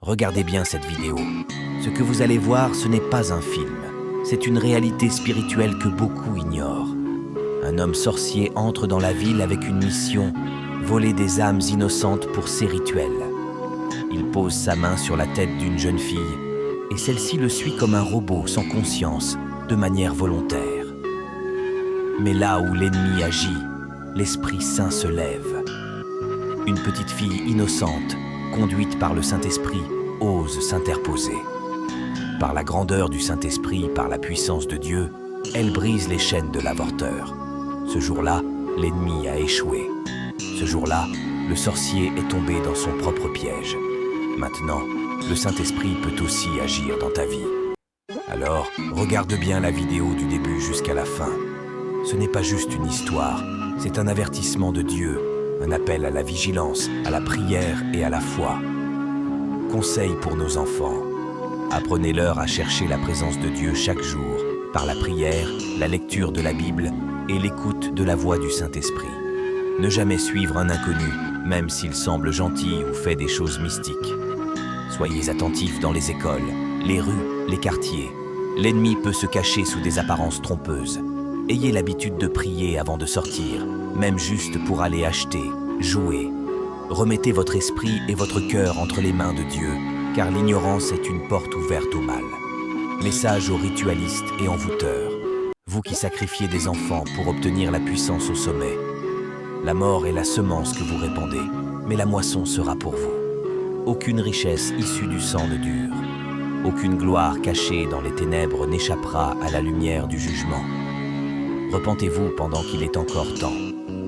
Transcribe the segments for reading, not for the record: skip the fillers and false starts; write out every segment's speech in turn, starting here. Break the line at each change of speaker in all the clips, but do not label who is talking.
Regardez bien cette vidéo. Ce que vous allez voir, ce n'est pas un film. C'est une réalité spirituelle que beaucoup ignorent. Un homme sorcier entre dans la ville avec une mission, voler des âmes innocentes pour ses rituels. Il pose sa main sur la tête d'une jeune fille et celle-ci le suit comme un robot sans conscience, de manière volontaire. Mais là où l'ennemi agit, l'Esprit Saint se lève. Une petite fille innocente, conduite par le Saint-Esprit, ose s'interposer. Par la grandeur du Saint-Esprit, par la puissance de Dieu, elle brise les chaînes de l'avorteur. Ce jour-là, l'ennemi a échoué. Ce jour-là, le sorcier est tombé dans son propre piège. Maintenant, le Saint-Esprit peut aussi agir dans ta vie. Alors, regarde bien la vidéo du début jusqu'à la fin. Ce n'est pas juste une histoire, c'est un avertissement de Dieu, un appel à la vigilance, à la prière et à la foi. Conseil pour nos enfants. Apprenez-leur à chercher la présence de Dieu chaque jour, par la prière, la lecture de la Bible et l'écoute de la voix du Saint-Esprit. Ne jamais suivre un inconnu, même s'il semble gentil ou fait des choses mystiques. Soyez attentifs dans les écoles, les rues, les quartiers. L'ennemi peut se cacher sous des apparences trompeuses. Ayez l'habitude de prier avant de sortir, même juste pour aller acheter, jouer. Remettez votre esprit et votre cœur entre les mains de Dieu, car l'ignorance est une porte ouverte au mal. Message aux ritualistes et envoûteurs. Vous qui sacrifiez des enfants pour obtenir la puissance au sommet. La mort est la semence que vous répandez, mais la moisson sera pour vous. Aucune richesse issue du sang ne dure. Aucune gloire cachée dans les ténèbres n'échappera à la lumière du jugement. Repentez-vous pendant qu'il est encore temps,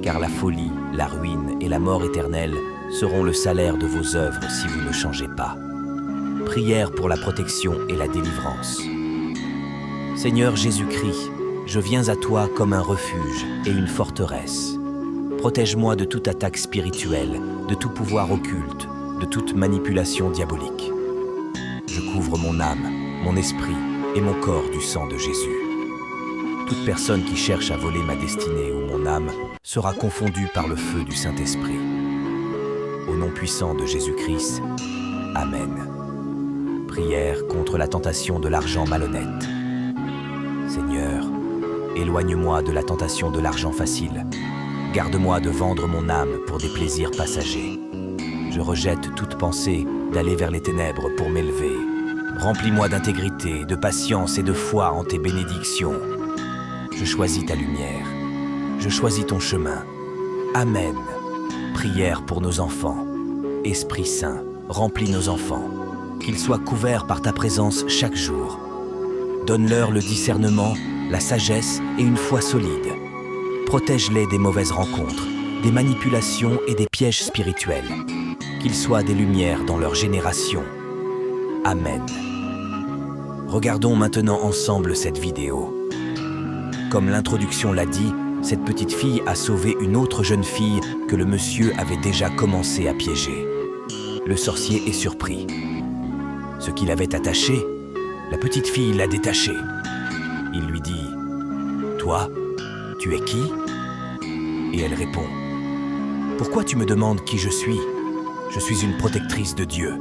car la folie, la ruine et la mort éternelle seront le salaire de vos œuvres si vous ne changez pas. Prière pour la protection et la délivrance. Seigneur Jésus-Christ, je viens à toi comme un refuge et une forteresse. Protège-moi de toute attaque spirituelle, de tout pouvoir occulte, de toute manipulation diabolique. Je couvre mon âme, mon esprit et mon corps du sang de Jésus. Toute personne qui cherche à voler ma destinée ou mon âme sera confondue par le feu du Saint-Esprit. Au nom puissant de Jésus-Christ, Amen. Prière contre la tentation de l'argent malhonnête. Seigneur, éloigne-moi de la tentation de l'argent facile. Garde-moi de vendre mon âme pour des plaisirs passagers. Je rejette toute pensée d'aller vers les ténèbres pour m'élever. Remplis-moi d'intégrité, de patience et de foi en tes bénédictions. Je choisis ta lumière. Je choisis ton chemin. Amen. Prière pour nos enfants. Esprit Saint, remplis nos enfants. Qu'ils soient couverts par ta présence chaque jour. Donne-leur le discernement, la sagesse et une foi solide. Protège-les des mauvaises rencontres, des manipulations et des pièges spirituels. Qu'ils soient des lumières dans leur génération. Amen. Regardons maintenant ensemble cette vidéo. Comme l'introduction l'a dit, cette petite fille a sauvé une autre jeune fille que le monsieur avait déjà commencé à piéger. Le sorcier est surpris. Ce qu'il avait attaché, la petite fille l'a détaché. Il lui dit « Toi, tu es qui ?» Et elle répond « Pourquoi tu me demandes qui je suis ? Je suis une protectrice de Dieu. »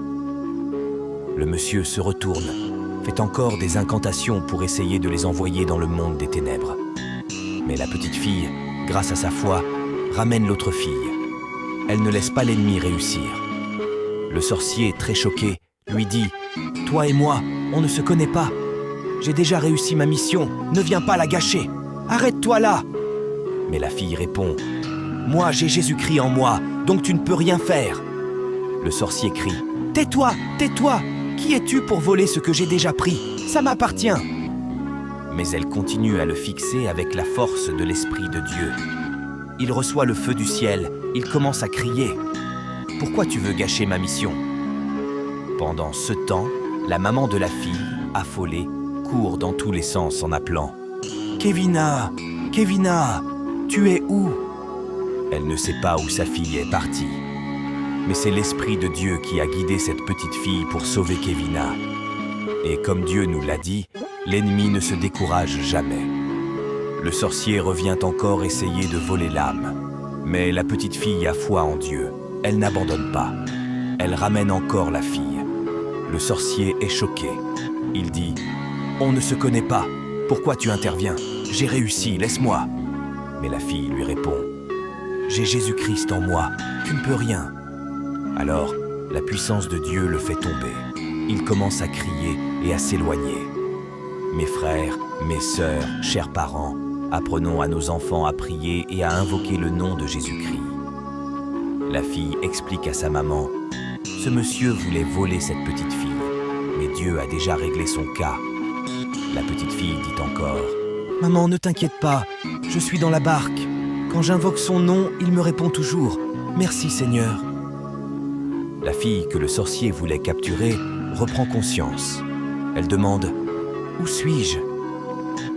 Le monsieur se retourne, fait encore des incantations pour essayer de les envoyer dans le monde des ténèbres. Mais la petite fille, grâce à sa foi, ramène l'autre fille. Elle ne laisse pas l'ennemi réussir. Le sorcier, très choqué, lui dit « Toi et moi, on ne se connaît pas. J'ai déjà réussi ma mission, ne viens pas la gâcher. Arrête-toi là !» Mais la fille répond « Moi, j'ai Jésus-Christ en moi, donc tu ne peux rien faire. » Le sorcier crie « Tais-toi, tais-toi! Qui es-tu pour voler ce que j'ai déjà pris? Ça m'appartient !» Mais elle continue à le fixer avec la force de l'Esprit de Dieu. Il reçoit le feu du ciel, il commence à crier « Pourquoi tu veux gâcher ma mission ?» Pendant ce temps, la maman de la fille, affolée, court dans tous les sens en appelant « Kevina, Kevina, tu es où ?» Elle ne sait pas où sa fille est partie. Mais c'est l'Esprit de Dieu qui a guidé cette petite fille pour sauver Kevina. Et comme Dieu nous l'a dit, l'ennemi ne se décourage jamais. Le sorcier revient encore essayer de voler l'âme. Mais la petite fille a foi en Dieu. Elle n'abandonne pas. Elle ramène encore la fille. Le sorcier est choqué. Il dit « On ne se connaît pas. Pourquoi tu interviens? J'ai réussi, laisse-moi. » Mais la fille lui répond « J'ai Jésus-Christ en moi, tu ne peux rien. » Alors, la puissance de Dieu le fait tomber. Il commence à crier et à s'éloigner. Mes frères, mes sœurs, chers parents, apprenons à nos enfants à prier et à invoquer le nom de Jésus-Christ. La fille explique à sa maman « Ce monsieur voulait voler cette petite fille, mais Dieu a déjà réglé son cas. » La petite fille dit encore « Maman, ne t'inquiète pas, je suis dans la barque. Quand j'invoque son nom, il me répond toujours « Merci Seigneur ». La fille que le sorcier voulait capturer reprend conscience. Elle demande « Où suis-je »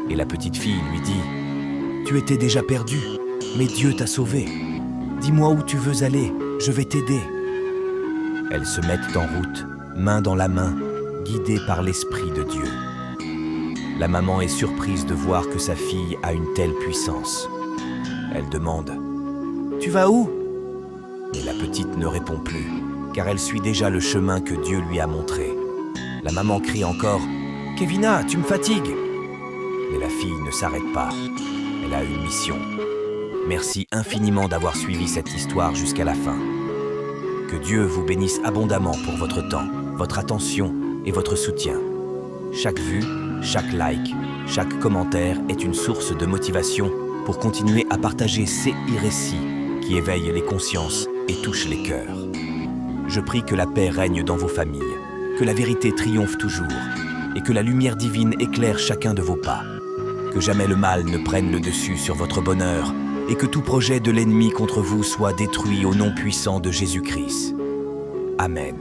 Et la petite fille lui dit « Tu étais déjà perdu, mais Dieu t'a sauvé. Dis-moi où tu veux aller, je vais t'aider. » Elles se mettent en route, main dans la main, guidées par l'Esprit de Dieu. La maman est surprise de voir que sa fille a une telle puissance. Elle demande « Tu vas où ?» Mais la petite ne répond plus, car elle suit déjà le chemin que Dieu lui a montré. La maman crie encore « Kevina, tu me fatigues !» Mais la fille ne s'arrête pas. Elle a une mission. Merci infiniment d'avoir suivi cette histoire jusqu'à la fin. Que Dieu vous bénisse abondamment pour votre temps, votre attention et votre soutien. Chaque vue, chaque like, chaque commentaire est une source de motivation pour continuer à partager ces récits qui éveillent les consciences et touchent les cœurs. Je prie que la paix règne dans vos familles, que la vérité triomphe toujours et que la lumière divine éclaire chacun de vos pas. Que jamais le mal ne prenne le dessus sur votre bonheur et que tout projet de l'ennemi contre vous soit détruit au nom puissant de Jésus-Christ. Amen.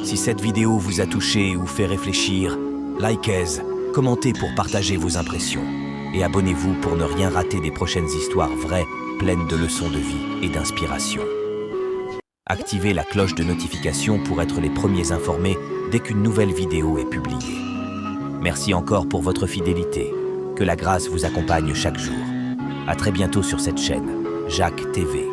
Si cette vidéo vous a touché ou fait réfléchir, likez, commentez pour partager vos impressions et abonnez-vous pour ne rien rater des prochaines histoires vraies, pleines de leçons de vie et d'inspiration. Activez la cloche de notification pour être les premiers informés dès qu'une nouvelle vidéo est publiée. Merci encore pour votre fidélité. Que la grâce vous accompagne chaque jour. À très bientôt sur cette chaîne, Jacques TV.